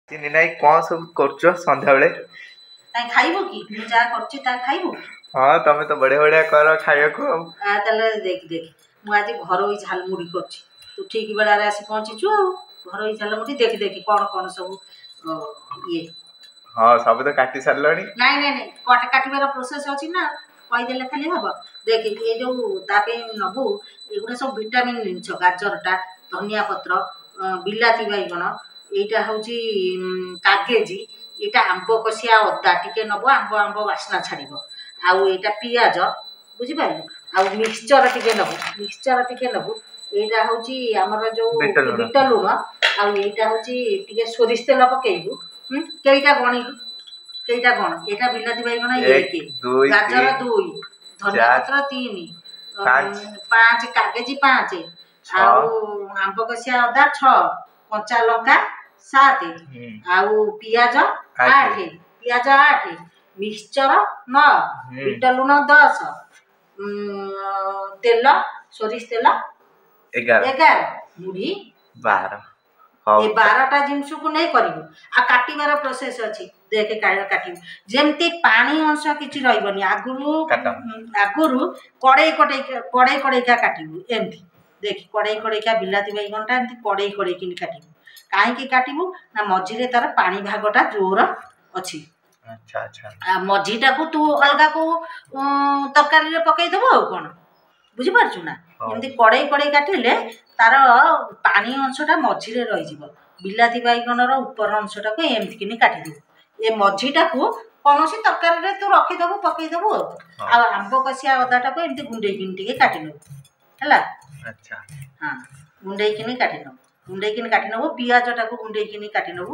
ଚିନି ନାଇଁ କଣ ସବୁ କରୁଛ ସନ୍ଧ୍ୟାବେଳେ? ଖାଇବୁ କି ମୁଁ ଯାହା କରୁଛି ତା ଖାଇବୁ? ହଁ ତମେ ତ ବଢିଆ ବଢିଆ କର ଖାଇବାକୁ ଆଉ। ତାହେଲେ ଦେଖ ମୁଁ ଆଜି ଘରୋଇ ଝାଲମୁଢି କରୁଛି। ତୁ ଠିକ ବେଳାରେ ଆସି ପହଞ୍ଚିଛୁ ଆଉ। ଘରୋଇ ଝାଲମୁଢି ଦେଖି କଣ ସବୁ ଇଏ। ହଁ ସବୁ ତ କାଟି ସାରିଲଣି। ନାଇଁ କାଟିବାର ପ୍ରୋସେସ ଅଛି ନା, କହିଦେଲେ ଖାଲି ହବ। ଦେଖ ଏ ଯୋଉ ତା ପାଇଁ ନବୁ ଏଗୁଡ଼ା ସବୁ ଭିଟାମିନ୍ ଜିନିଷ। ଗାଜରଟା, ଧନିଆ ପତ୍ର, ବିଲାତି ବାଇଗଣ, ଏଇଟା ହଉଛି କାଗେଜି, ଏଇଟା ଆମ୍ବ କଷିଆ ଅଦା ଟିକେ ନବ, ଆମ୍ବ ବାସ୍ନା ଛାଡ଼ିବ। ଆଉ ଏଇଟା ପିଆଜ, ବୁଝିପାରିଲୁ। ଆଉ ମିକ୍ସଚର ଟିକେ ନବୁ। ଏଇଟା ହଉଛି ଆମର ଯୋଉ ବିଟ ଲୁଣ। ଆଉ ଏଇଟା ହଉଛି ଟିକେ ସୋରିଷ ତେଲ ପକେଇବୁ। କେଇଟା ଗଣିବୁ, କେଇଟା ଗଣ। ଏଇଟା ବିଲାତି ବାଇଗଣ 1, ଗାଜର 2, ଧନିଆ ପତ୍ର 3, 5 କାଗେଜି 5, ଆଉ ଆମ୍ବ କଷିଆ ଅଦା 6, କଞ୍ଚା ଲଙ୍କା 7, ଆଉ ପିଆଜ 8, ମିକ୍ସଚର 9, ବିଟ ଲୁଣ 10, ତେଲ ସୋରିଷ ତେଲ 11, ମୁଢି 12। ଏ 12ଟା ଜିନିଷକୁ ନେଇ କରିବୁ। ଆଉ କାଟିବାର ପ୍ରୋସେସ ଅଛି। ଦେଖେ କାଟିବୁ ଯେମିତି ପାଣି ଅଂଶ କିଛି ରହିବନି। ଆଗରୁ କଡ଼େଇକା କାଟିବୁ। ଏମିତି ଦେଖ କଡ଼େଇକା ବିଲାତି ବାଇଗଣଟା ଏମିତି କଡ଼େଇକିନି କାଟିବୁ। କାହିଁକି କାଟିବୁ ନା ମଝିରେ ତାର ପାଣି ଭାଗଟା ଜୋର ଅଛି। ଆଉ ମଝିଟାକୁ ତୁ ଅଲଗା କୋଉ ତରକାରୀରେ ପକେଇଦବୁ ଆଉ କଣ, ବୁଝିପାରୁଛୁ ନା। ଏମିତି କଡ଼େଇ କାଟିଲେ ତାର ପାଣି ଅଂଶଟା ମଝିରେ ରହିଯିବ। ବିଲାତି ବାଇଗଣର ଉପର ଅଂଶଟାକୁ ଏମିତିକିନି କାଟିଦେବୁ। ଏ ମଝିଟାକୁ କୌଣସି ତରକାରୀରେ ତୁ ରଖିଦେବୁ, ପକେଇଦେବୁ ଆଉ। ଆଉ ଆମ୍ବ କଷିଆ ଅଦାଟାକୁ ଏମିତି ଗୁଣ୍ଡେଇକିନି ଟିକେ କାଟିନେବୁ ହେଲା। ହଁ ଗୁଣ୍ଡେଇକିନି କାଟିନେବୁ। ପିଆଜଟାକୁ ଗୁଣ୍ଡେଇକିନି କାଟିନେବୁ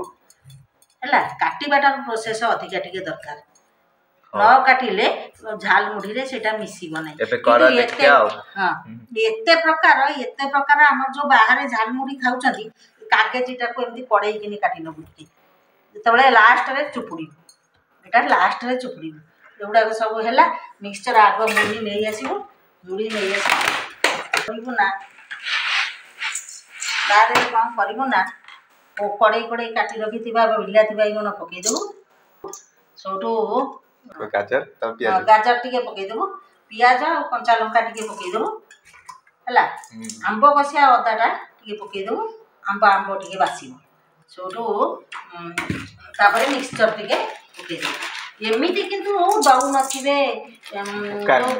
ହେଲା। କାଟିବାଟାର ପ୍ରୋସେସ ଅଧିକା ଟିକେ ଦରକାର। ନ କାଟିଲେ ଝାଲମୁଢିରେ ସେଇଟା ମିଶିବ ନାହିଁ। ଏତେ ପ୍ରକାର ଆମର ଯୋଉ ବାହାରେ ଝାଲମୁଢି ଖାଉଛନ୍ତି, କାଗେଜିଟାକୁ ଏମିତି କଡ଼େଇକିନି କାଟି ନେବୁ ଟିକେ। ଯେତେବେଳେ ଲାଷ୍ଟରେ ଚୁପୁଡ଼ିବୁ, ଏଗୁଡ଼ାକ ସବୁ ହେଲା। ମିକ୍ସଚର ଆଗ ମୁଢ଼ି ନେଇ ଆସିବୁ କରିବୁ ନା। ତା ଦେହରେ କ'ଣ କରିବୁ ନା, କଡ଼େଇ କାଟି ରଖିଥିବା ବିଲାତି ବାଇଗଣ ପକେଇଦେବୁ। ସେଇଠୁ ଗାଜର ଟିକେ ପକେଇଦେବୁ, ପିଆଜ ଆଉ କଞ୍ଚା ଲଙ୍କା ଟିକେ ପକେଇଦେବୁ ହେଲା। ଆମ୍ବ କଷିଆ ଅଦାଟା ଟିକେ ପକେଇଦେବୁ, ଆମ୍ବ ଟିକେ ବାସିବ। ସେଇଠୁ ତାପରେ ମିକ୍ସଚର ଟିକେ ପକେଇଦେବୁ। ଏମିତି କିନ୍ତୁ ଦଉନଥିବେ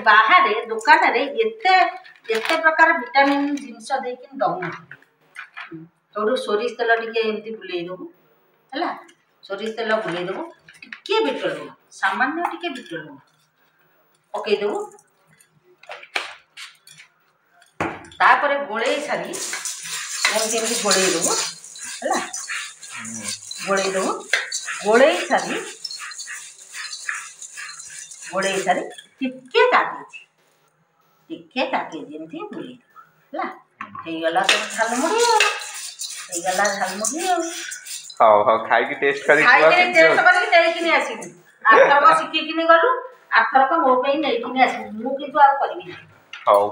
ବାହାରେ ଦୋକାନରେ ଏତେ ପ୍ରକାର ଭିଟାମିନ୍ ଜିନିଷ ଦେଇକି ଦଉନଥିବେ। ସେଇଠୁ ସୋରିଷ ତେଲ ଟିକେ ଏମିତି ବୁଲେଇଦେବୁ ହେଲା। ସୋରିଷ ତେଲ ବୁଲେଇଦେବୁ, ଟିକେ ବିଟ ଲୁଣ, ସାମାନ୍ୟ ଟିକେ ବିଟ ଲୁଣ ପକେଇଦେବୁ। ତାପରେ ଗୋଳେଇ ସାରି ଏମିତି ଗୋଳେଇଦେବୁ ହେଲା। ଗୋଳେଇ ସାରି ଟିକେ କାଗେଜି ଏମିତି ବୁଲେଇଦେବୁ ହେଲା। ହେଇଗଲା ସବୁ ଝାଲମୁଢି ଆଉ। ହଉ ଖାଇକି ଟେଷ୍ଟ କରିକି ନେଇକିନି ଆସିବୁ। ଆରଥରକ ଶିଖିକିନି ଗଲୁ, ଆରଥରକ ମୋ ପାଇଁ ନେଇକିନି ଆସିବୁ। ମୁଁ କିନ୍ତୁ ଆଉ କରିବିନି। ହଉ।